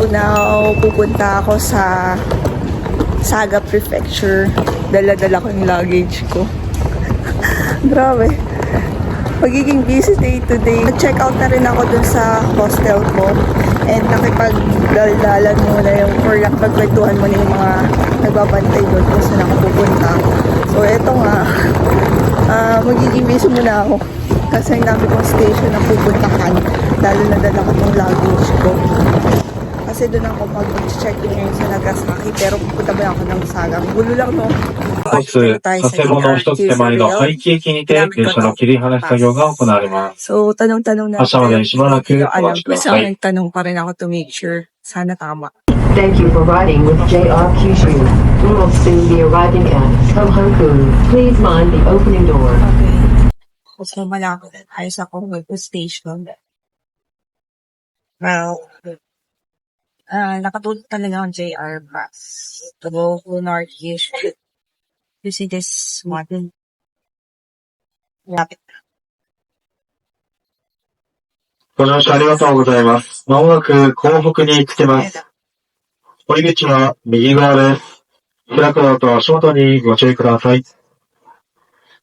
now, pupunta ako sa Saga Prefecture. Dala-dala ko yung luggage ko. Grabe. Magiging busy day today. Nag-check out na rin ako dun sa hostel ko. And nakipag-daldalan muna yung, or nakipagkwentuhan muna yung mga nagbabantay doon kung saan ako pupunta. So, eto nga. Magiging busy muna ako. Kasi ang dami kong station na pupuntahan. Lalo na dala ko tong luggage ko. Kasi doon ako mag-check-in ngayon sa Nagasaki. Pero pupunta ba ako ng Saga? Gulo lang, no? 一つ、佐世保の一つ手前の廃棄駅にて、電車の切り離し作業が行われます。So, tanong-tanong na. 明日までにしばらくお待ちください。 Tanong pa rin ako to make sure. Sana tama. Thank you for riding with JR Kyushu. We will soon be arriving at Tohoku. Please mind the opening door. Okay. So, malapit tayo sa Tohoku Station. Now, nakatulog talaga ang JR bus to go to North Kyushu. You see this one? Lapit. ご乗車ありがとうございます。まもなく港北に着けます。降り口は右側です。開くのと足元にご注意ください。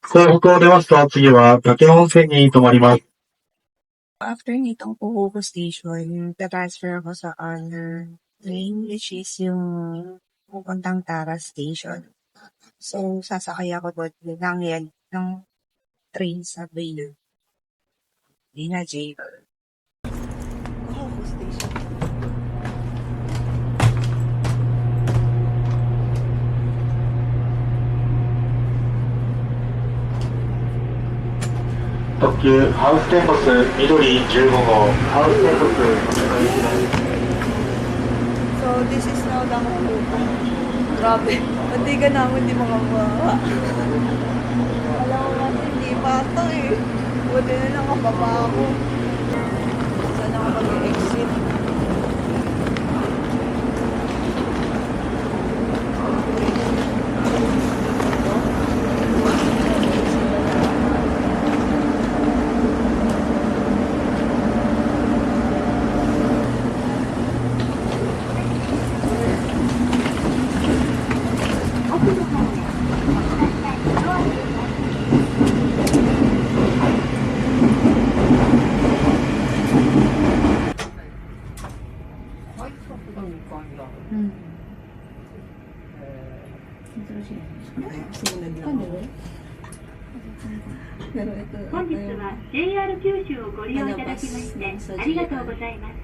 港北を出ますと次は滝温泉に停まります。 After nitong Tohoku Station, transfer ako sa other train, which is yung pupuntang Tara Station. So, sasakay ako doon ng train sa Baylor. Hindi na JR. Tohoku Station. 特急ハウステンボス緑15号ハウステンボスお願いします。 So, this is now the Tohoku. Grabe. Pati ka naman di makabawa. Alam ko kasi hindi pa ito eh. Buti na lang kababa ako. Saan ako mag-exit? Pero ito, 本日は JR 九州をご利用いただきましてありがとうございます。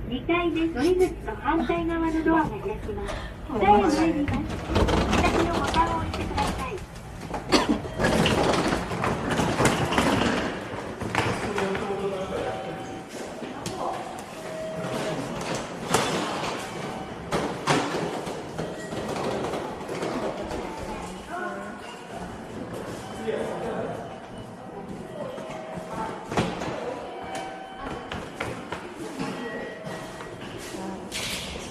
2階で乗り口と反対側のドアが開きます。ダイヤに入ります。左のボタンを押してください。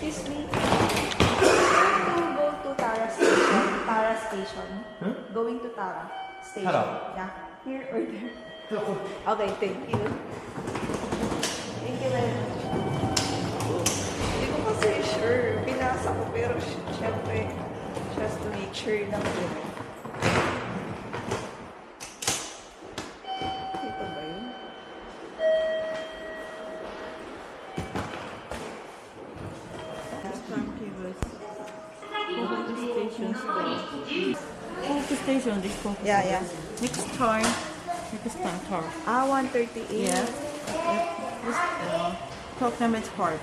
Excuse me. To go to Tara Station. Tara Station. Going to Tara Station. Tara? Yeah. Here or there? Okay, thank you. Thank you very much. Hindi ko kasi sure. Pinasa ko pero syempre just to make sure lang yun. Ito ba yun? Tohoku Station, this Tohoku. Yeah, yeah. Next time, Tower. 138. Yeah. This Tokunametsu Park.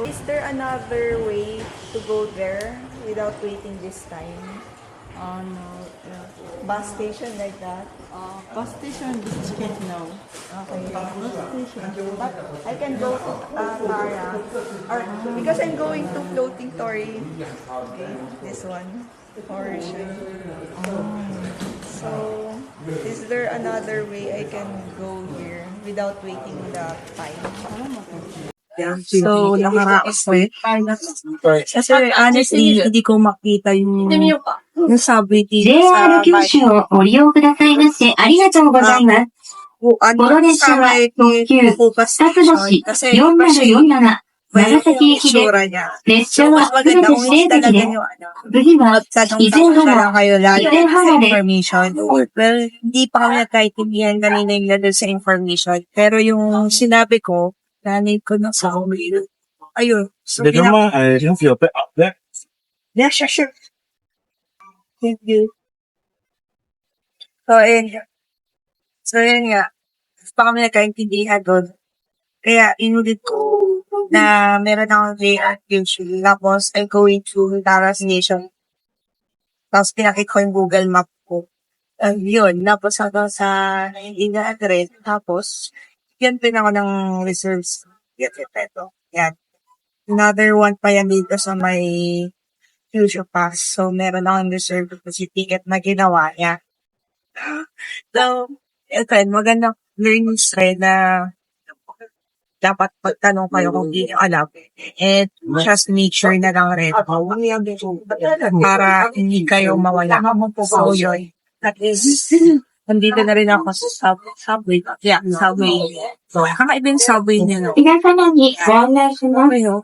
Is there another way to go there without waiting this time? No. Bus station like that? Bus station, this ticket, no. Okay. Bus station. But I can go to Tara. Or, because I'm going to Floating Tory. Okay, this one. Portion. So, is there another way I can go here without waiting the time? So, nakaraos ko eh. Kasi honestly, hindi ko makita yung subway dito sa JR 九州をご利用くださいましてありがとうございます。ano, この列車は特急二つ星kasi 4047長崎行きで、 itsura niya. 列 So, 車 mas はすべ maganda て kung 指定 talaga 席で、 yung ano. 次は Tanong 以前 na 原、 lang kayo lalo以前 sa 原で、 information. Well, hindi pa kami nagkaintindihan kanina yung nandun sa information. Pero yung sinabi ko, nanay ko na sa uwi. Ayun. So, で、まあ、先生有被对， Yeah, sure. Thank you. So, ayun nga. So, ayun nga. Mas pa kami nagkaintindihan doon. Kaya, inulit ko na meron akong JRQ. Tapos, I'm going to Taras Nation. Tapos, pinakit ko yung Google Map ko. Yun. Tapos, ako sa hindi na address. Tapos, yan din ako ng reserves. Yan, ito. Yan. Another one pa yan dito sa may Future Pass. So, meron akong reserve kasi ticket na ginawa niya. So, ito yun, magandang learnings rin na dapat pagtanong kayo kung hindi nyo alam. And just make sure na lang rin para hindi kayo mawala. So, yun. At least, nandito na rin ako sa subway. Yeah, subway. So, kakaibang subway niya, no? 皆様にご案内します。 Ano,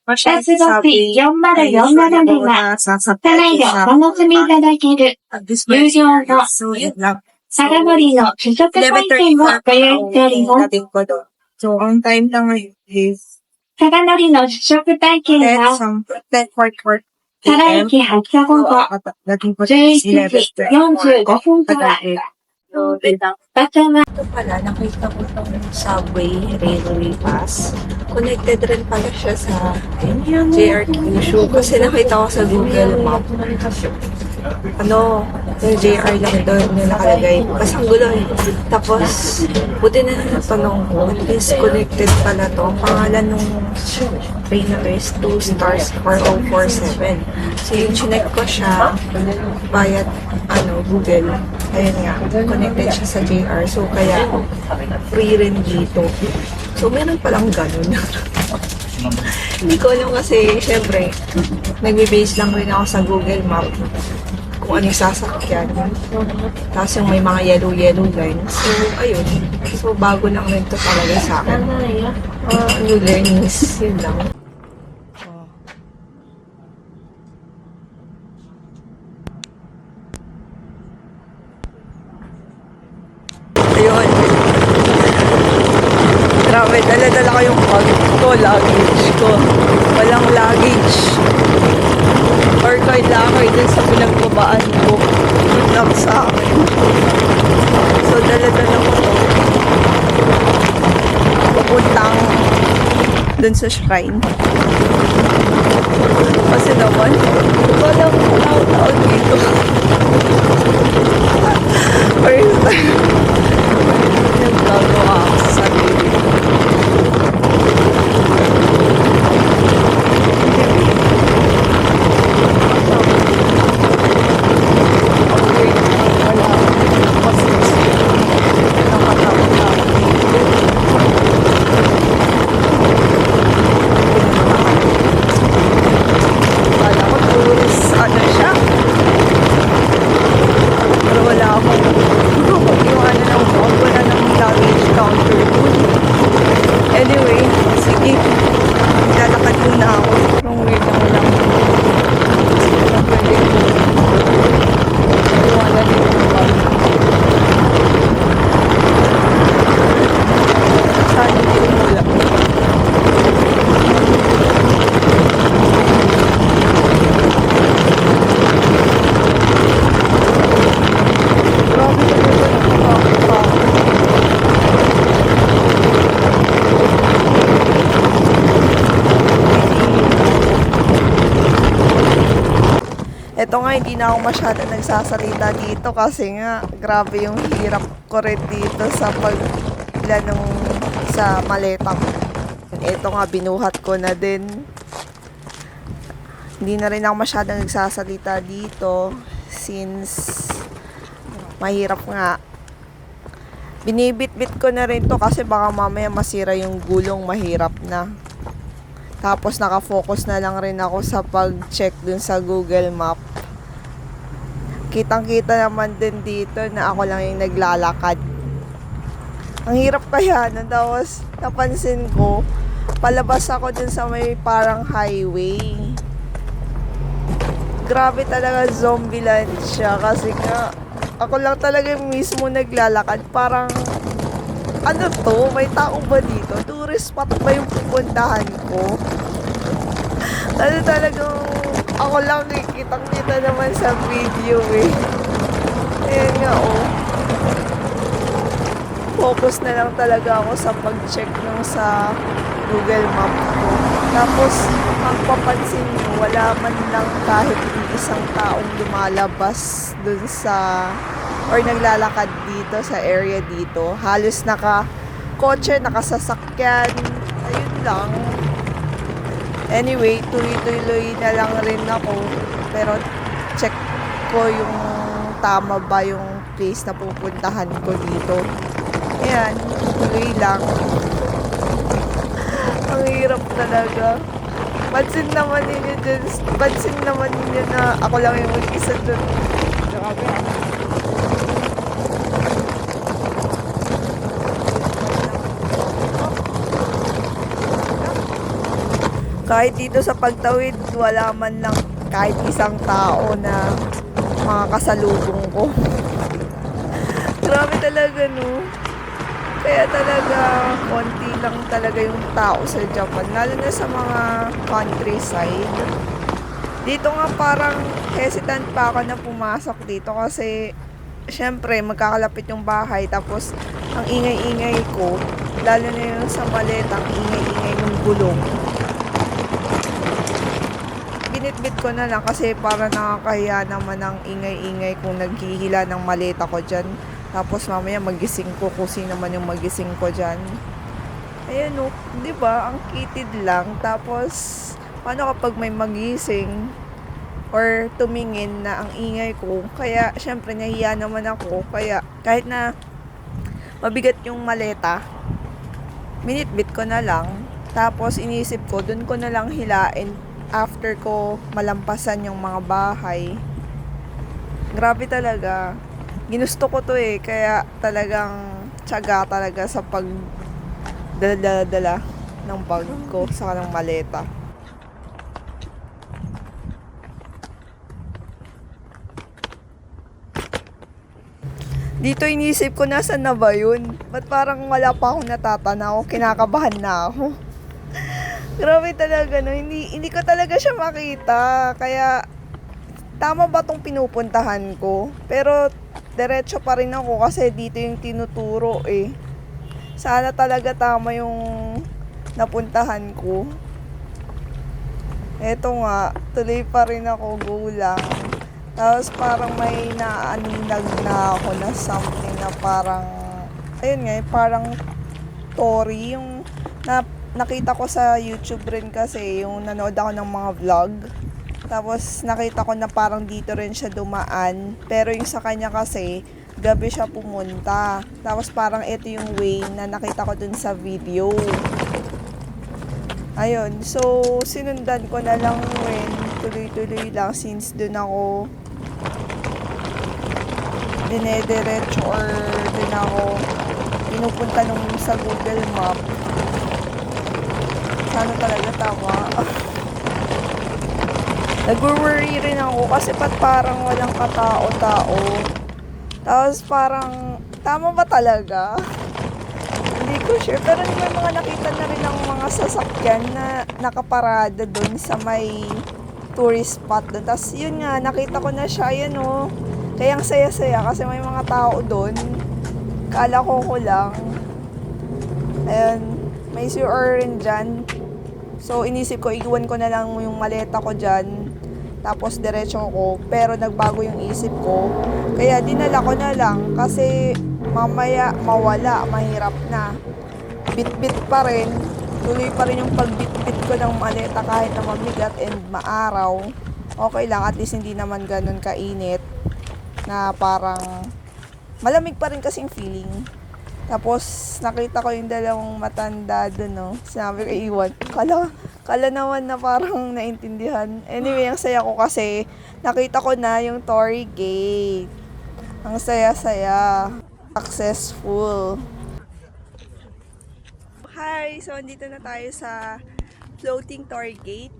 バスバス4047では、車内でお楽しみいただける有料の相乗りの試食体験をご用意しております。 So, on time lang ngayon is 相乗りの試食体験は、 10:44 佐賀駅発車後後、Dating ko 11時45分から、場所は Ito pala, nakita ko itong subway railway pass. Connected rin pala siya sa JRQ kasi nakita ko sa Google Map. Ano, yung JR lang doon yung nakalagay. Kasi ang gulo eh. Tapos, buti na natanong ko, at least connected pala to. Ang pangalan nung train na is 2 stars 4047. So, yung chinek ko siya via Google. Ayun nga, connected siya sa JR. So, kaya free rin dito. So, meron palang ganun. Hindi ko alam kasi, syempre, nagbe-base lang rin ako sa Google Map kung ano yung sasakyan. Tapos yung may mga yellow lines. So, ayun. So, bago lang rin to talaga sa akin. New learnings. Yun lang. Ayun. Grabe, dala-dala ko yung bag ko, luggage ko. Walang luggage. Or kahit lakay dun sa pinagbabaan ko. Yun lang sa akin. So, dala-dala ko to. Pupuntang dun sa shrine. Kasi naman, walang tao dito. First time. Nagagawa ako sa sarili. Wala ko tourist, ano siya. Pero wala akong yung ano ng phone, wala ng luggage counter doon. Anyway, sige. Lalakad muna ako. Yung weird ako lang. Pwede ko. Iwala din yung bag. Sana hindi mula. Grabe talaga yung Ito nga, hindi na ako masyado nagsasalita dito kasi nga, grabe yung hirap ko rin dito sa pagla sa maleta ko. Ito nga, binuhat ko na din. Hindi na rin ako masyado nagsasalita dito since mahirap nga. Binibit-bit ko na rin to kasi baka mamaya masira yung gulong, mahirap na. Tapos nakafocus na lang rin ako sa pag-check dun sa Google Map. Kitang-kita naman din dito na ako lang yung naglalakad. Ang hirap kaya nun. Tapos, napansin ko, palabas ako dun sa may parang highway. Grabe talaga, zombie land siya. Kasi nga, ako lang talaga mismo naglalakad. Parang, ano to? May tao ba dito? Tourist spot ba yung pupuntahan ko? Ano talagang, ako lang kitang-kita naman sa video eh. Ayan nga oh. Focus na lang talaga ako sa pag-check nung sa Google Map ko. Tapos, magpapansin nyo, wala man lang kahit isang taong lumalabas dun sa, or naglalakad dito sa area dito. Halos naka-kotse, nakasasakyan. Ayun lang. Anyway, tuloy-tuloy na lang rin ako. Pero, check ko yung tama ba yung place na pupuntahan ko dito. Ayan, tuloy lang. Ang hirap talaga. Pansin naman ninyo na ako lang yung mag-isa dun. Grabe. Kahit dito sa pagtawid, wala man lang kahit isang tao na makakasalubong ko. Grabe talaga, no? Kaya talaga, konti lang talaga yung tao sa Japan, lalo na sa mga countryside. Dito nga parang hesitant pa ako na pumasok dito kasi syempre magkakalapit yung bahay tapos ang ingay-ingay ko, lalo na yung sa maleta, ang ingay-ingay ng gulong. Binitbit ko na lang kasi para nakakahiya naman ang ingay-ingay kung naghihila ng maleta ko dyan. Tapos mamaya magising ko kung sino naman yung magising ko dyan. Ayan o, di ba? Ang kitid lang. Tapos, paano kapag may magising or tumingin na ang ingay ko? Kaya, syempre, nahiya naman ako. Kaya, kahit na mabigat yung maleta, minitbit ko na lang. Tapos, inisip ko, dun ko na lang hilain after ko malampasan yung mga bahay. Grabe talaga. Ginusto ko to eh, kaya talagang tiyaga talaga sa pagdala ng bag ko sa kanang maleta. Dito inisip ko, nasan na ba yun? Ba't parang wala pa akong natatanaw? Kinakabahan na ako. Grabe talaga, no? Hindi ko talaga siya makita. Kaya, tama ba tong pinupuntahan ko? Pero, diretso pa rin ako kasi dito yung tinuturo eh. Sana talaga tama yung napuntahan ko. Eto nga, tuloy pa rin ako, go lang. Tapos parang may naaninag na ako na something na parang, ayun nga, parang story. Yung nakita ko sa YouTube rin kasi, yung nanood ako ng mga vlog. Tapos nakita ko na parang dito rin siya dumaan. Pero yung sa kanya kasi, gabi siya pumunta. Tapos parang ito yung way na nakita ko dun sa video. Ayun, so sinundan ko na lang rin. Tuloy-tuloy lang since dun ako dinediretso or dun ako pinupunta nung sa Google Map. Sana talaga tama. Nag-worry rin ako kasi parang walang katao-tao. Tapos parang, tama ba talaga? Hindi ko sure. Pero may mga nakita na rin ng mga sasakyan na nakaparada doon sa may tourist spot doon. Tapos yun nga, nakita ko na siya, yan o. Kaya ang saya-saya kasi may mga tao doon. Kala ko lang. Ayun, may CR rin dyan. So, inisip ko, iwan ko na lang yung maleta ko dyan. Tapos, diretso ko. Pero, nagbago yung isip ko. Kaya, dinala ko na lang. Kasi, mamaya, mawala. Mahirap na. Bit-bit pa rin. Tuloy pa rin yung pagbit-bit ko ng maleta kahit na mabigat and maaraw. Okay lang. At least, hindi naman ganun kainit. Na parang, malamig pa rin kasing feeling. Tapos, nakita ko yung dalawang matanda doon, no? Sinabi ko, iwan. Kala naman na parang naintindihan. Anyway, ang saya ko kasi nakita ko na yung Torii Gate. Ang saya-saya. Successful. Hi! So, andito na tayo sa floating tour gate.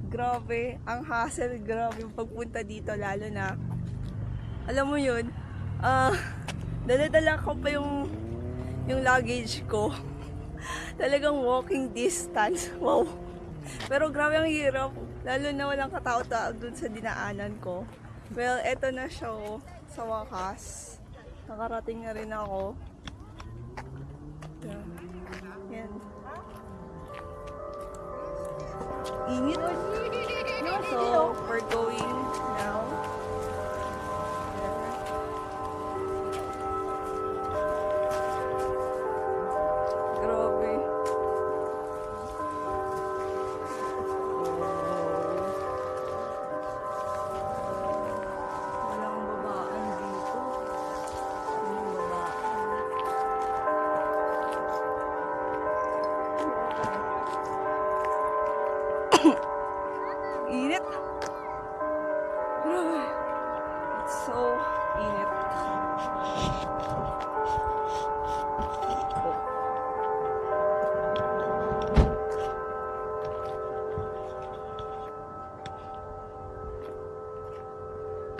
Grabe, ang hassle, grabe yung pagpunta dito, lalo na, alam mo yun, dala-dala ko pa yung luggage ko. Talagang walking distance. Wow. Pero grabe ang hirap, lalo na walang katao-tao dun sa dinaanan ko. Well, eto na siya oh, sa wakas. Nakarating na rin ako. Yan. Init. So, we're going now. Grabe. Walang babaan dito. Walang babaan. Init. Grabe. It's so init.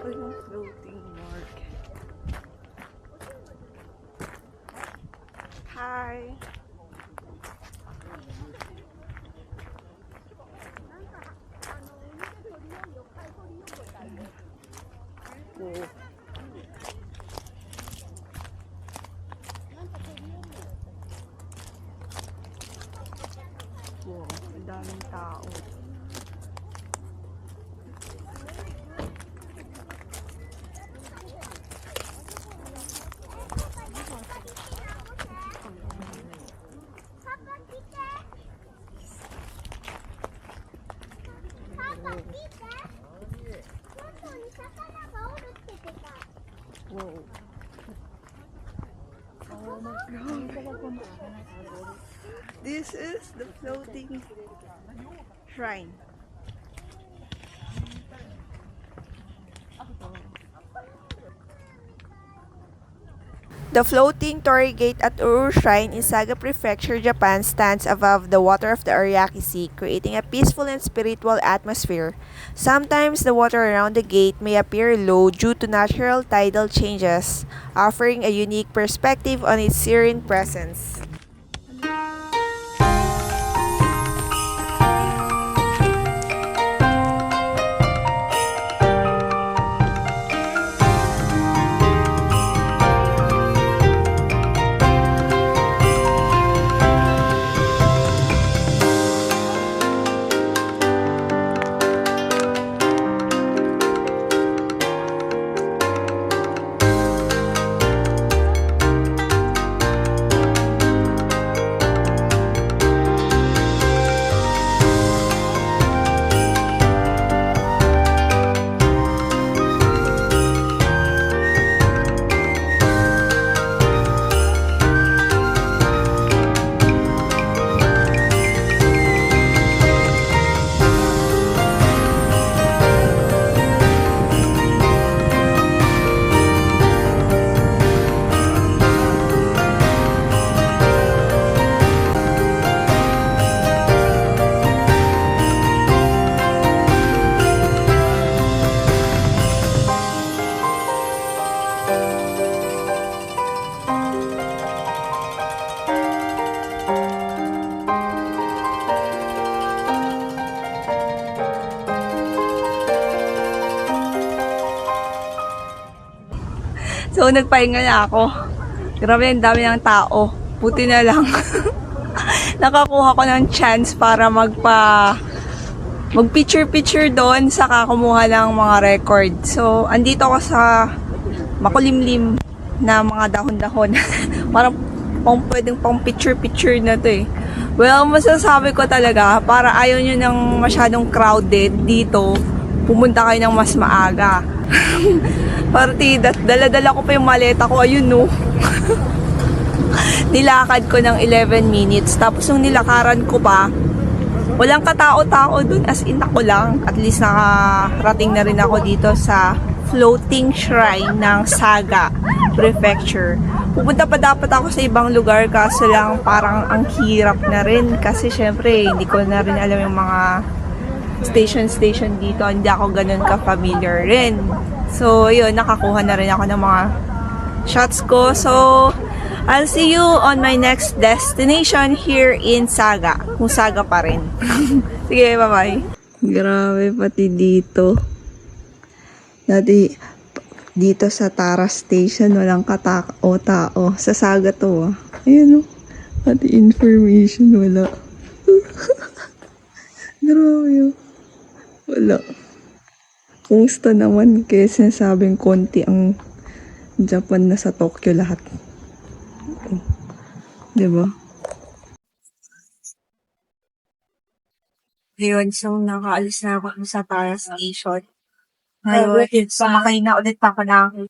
Ay, yung floating mark. Hi. Oh. Wow, ang daming tao. Wow. Oh my God. This is the floating shrine. The floating torii gate at Uru Shrine in Saga Prefecture, Japan stands above the water of the Ariake Sea, creating a peaceful and spiritual atmosphere. Sometimes the water around the gate may appear low due to natural tidal changes, offering a unique perspective on its serene presence. So, nagpahinga na ako. Grabe, ang dami ng tao. Buti na lang. Nakakuha ko ng chance para mag-picture-picture doon, saka kumuha ng mga record. So, andito ako sa makulimlim na mga dahon-dahon. Parang pwedeng pang picture-picture na to eh. Well, masasabi ko talaga, para ayaw nyo ng masyadong crowded dito, pumunta kayo ng mas maaga. Partida, dala-dala ko pa yung maleta ko, ayun no. Nilakad ko ng 11 minutes, tapos nung nilakaran ko pa, walang katao-tao dun, as in ako lang. At least nakarating na rin ako dito sa floating shrine ng Saga Prefecture. Pupunta pa dapat ako sa ibang lugar kaso lang parang ang hirap na rin kasi syempre hindi ko na rin alam yung mga station dito. Hindi ako ganun ka-familiar rin. So, yun, nakakuha na rin ako ng mga shots ko. So, I'll see you on my next destination here in Saga. Kung Saga pa rin. Sige, bye-bye. Grabe, pati dito. Dati, dito sa Tara Station, walang katao-tao. Sa Saga to, ah. Ayan, oh. Pati information, wala. Grabe, oh. Wala. Kumusta naman? Kaya sinasabing konti ang Japan na sa Tokyo lahat. Oh. Diba? Ayun, so nakaalis na ako sa Tara Station. Ngayon, sumakay na ulit ako ng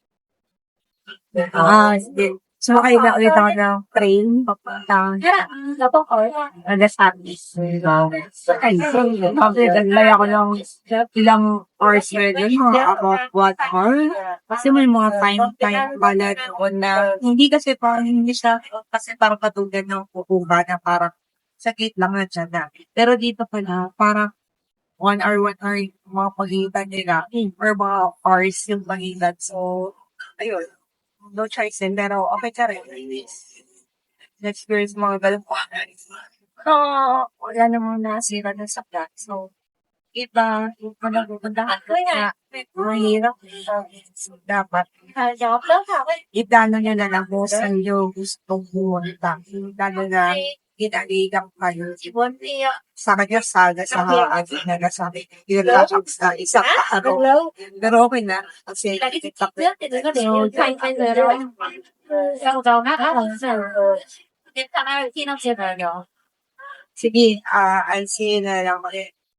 sumakay na ulit ako ng train papunta Nagasaki. Ay, naglay ako ng ilang hours rin yun, about 1 hour. Kasi may mga time pala doon na hindi kasi parang hindi siya kasi parang katulad ng kukuha na parang sakit lang na dyan na. Pero dito pala, parang 1 hour yung mga pagitan nila or mga hours yung pagitan. So, ayun. No choice din. Pero okay ka rin. Na-experience mga ganun po. So, wala namang nasira na sa plan. So, iba, yung panagupuntahan ko na mahirap. So, dapat idano nyo na lang kung saan nyo gustong pumunta. Lalo na ginaligang kayo. Sa kanya saga sa haagin na nasabi. Ginalakag sa isang araw. Pero okay na. Kasi TikTok na. Sige, I'll see you na lang ulit.